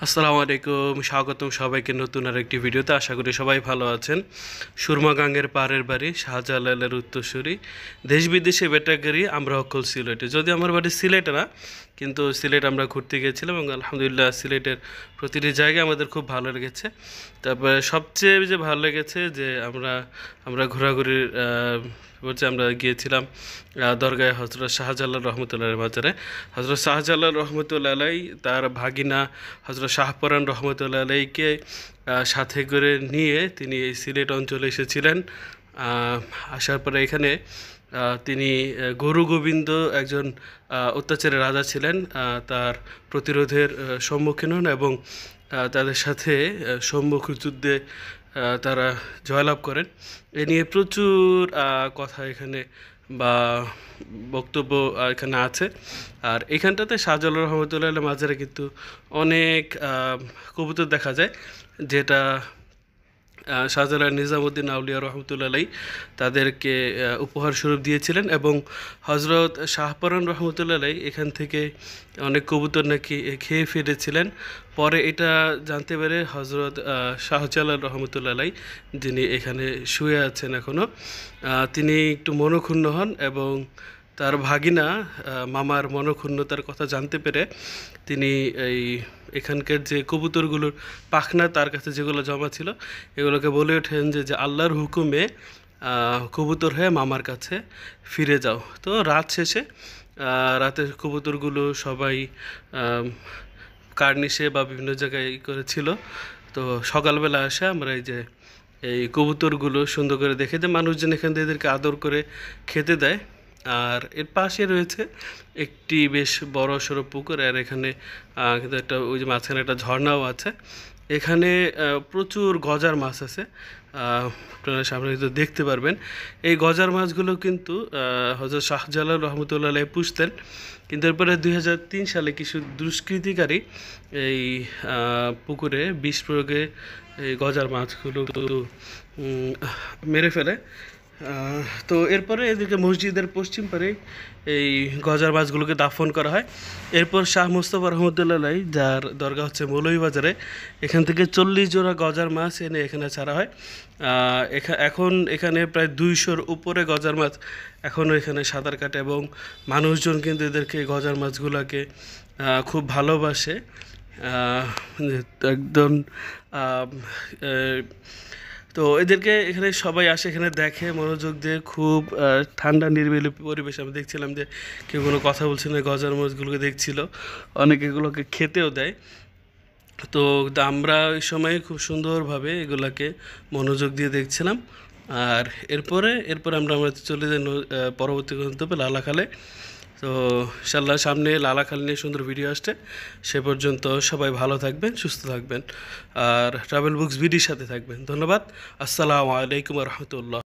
আসসালামু আলাইকুম, স্বাগতম সবাইকে নতুন আরেকটি ভিডিওতে। আশা করি সবাই ভালো আছেন। সুরমাগাঙ্গের পাড়ের বাড়ি, শাহজালালের উত্তরসূরি, দেশ বিদেশে বেটাগেরি, আমরা অকল সিলেটে। যদি আমার বাড়ি সিলেটে না, কিন্তু সিলেট আমরা ঘুরতে গিয়েছিলাম এবং আলহামদুলিল্লাহ সিলেটের প্রতিটি জায়গায় আমাদের খুব ভালো লেগেছে। তারপরে সবচেয়ে যে ভালো লেগেছে যে আমরা ঘোরাঘুরির বলছে আমরা গিয়েছিলাম দরগায় হজরত শাহজালাল রহমতুল্লাহ মাজারে। হজরত শাহজালাল রহমতুল্লাহ আলাই তার ভাগিনা হজরত শাহপরান রহমতুল্লাহ আলাইকে সাথে করে নিয়ে তিনি এই সিলেট অঞ্চলে এসেছিলেন। আসার পরে এখানে তিনি গুরু গোবিন্দ একজন অত্যাচারের রাজা ছিলেন, তার প্রতিরোধের সম্মুখীন হন এবং তাদের সাথে সম্মুখ যুদ্ধে তারা জয়লাভ করেন। এ নিয়ে প্রচুর কথা এখানে বা বক্তব্য এখানে আছে। আর এখানটাতে শাহজালাল রহমতুল্লাহ মাজারে কিন্তু অনেক কবুতর দেখা যায়, যেটা শাহজালাল নিজামুদ্দিন আউলিয়া রহমতুল্লাহ আলাই তাদেরকে উপহার স্বরূপ দিয়েছিলেন। এবং হজরত শাহপরান রহমতুল্লাহ আলাই এখান থেকে অনেক কবুতর নাকি খেয়ে ফিরেছিলেন। পরে এটা জানতে পেরে হজরত শাহজালাল রহমতুল্লাহ আলাই, যিনি এখানে শুয়ে আছেন এখনও, তিনি একটু মনক্ষুণ্ণ হন এবং তার ভাগিনা মামার মনক্ষুণ্ণতার কথা জানতে পেরে তিনি এখানকার যে কবুতরগুলোর পাখনা তার কাছে যেগুলো জমা ছিল এগুলোকে বলে ওঠেন যে আল্লাহর হুকুমে কবুতর হয়ে মামার কাছে ফিরে যাও। তো রাত শেষে রাতের কবুতরগুলো সবাই কার্নিশে বা বিভিন্ন জায়গায় করেছিল। তো সকালবেলা আসে আমরা এই কবুতরগুলো সুন্দর করে দেখে যে মানুষজন এখান থেকে এদেরকে আদর করে খেতে দেয়। আর এর পাশে রয়েছে একটি বেশ বড় সড়ো পুকুর, আর এখানে কিন্তু একটা ওই যে মাঝখানে একটা ঝর্ণাও আছে। এখানে প্রচুর গজার মাছ আছে, আপনারা সামনে কিন্তু দেখতে পারবেন। এই গজার মাছগুলো কিন্তু হযরত শাহজালাল রহমতুল্লাহ আলাইহি পুষতেন, কিন্তু এরপরে 2003 সালে কিছু দুষ্কৃতিকারী এই পুকুরে বিষ প্রয়োগে এই গজার মাছগুলো মেরে ফেলে। তো এরপরে এদিকে মসজিদের পশ্চিম পারে এই গজার মাছগুলোকে দাফন করা হয়। এরপর শাহ মোস্তফা রহমতুল্লাহ আলাই, যার দরগা হচ্ছে মৌলভীবাজারে, এখান থেকে 40 জোড়া গজার মাছ এনে এখানে ছাড়া হয়। এখন এখানে প্রায় 200-র উপরে গজার মাছ এখনও এখানে সাঁতার কাটে এবং মানুষজন কিন্তু এদেরকে গজার মাছগুলোকে খুব ভালোবাসে। একদম তো এদেরকে এখানে সবাই আসে, এখানে দেখে মনোযোগ দিয়ে, খুব ঠান্ডা নিরিবিলি পরিবেশ। আমি দেখছিলাম যে কেউ কোনো কথা বলছে না, গজার মাছগুলোকে দেখছিল, অনেকে এগুলোকে খেতেও দেয়। তো আমরা ওই সময় খুব সুন্দরভাবে এগুলোকে মনোযোগ দিয়ে দেখছিলাম। আর এরপরে আমরা চলে যাই পরবর্তী গন্তব্যে লালাখালে। তো ইনশাআল্লাহ সামনে লালাখাল নিয়ে সুন্দর ভিডিও আসছে। সে পর্যন্ত সবাই ভালো থাকবেন, সুস্থ থাকবেন, আর ট্রাভেল বুকস ভিডিওর সাথে থাকবেন। ধন্যবাদ। আসসালামু আলাইকুম রহমতুল্লাহ।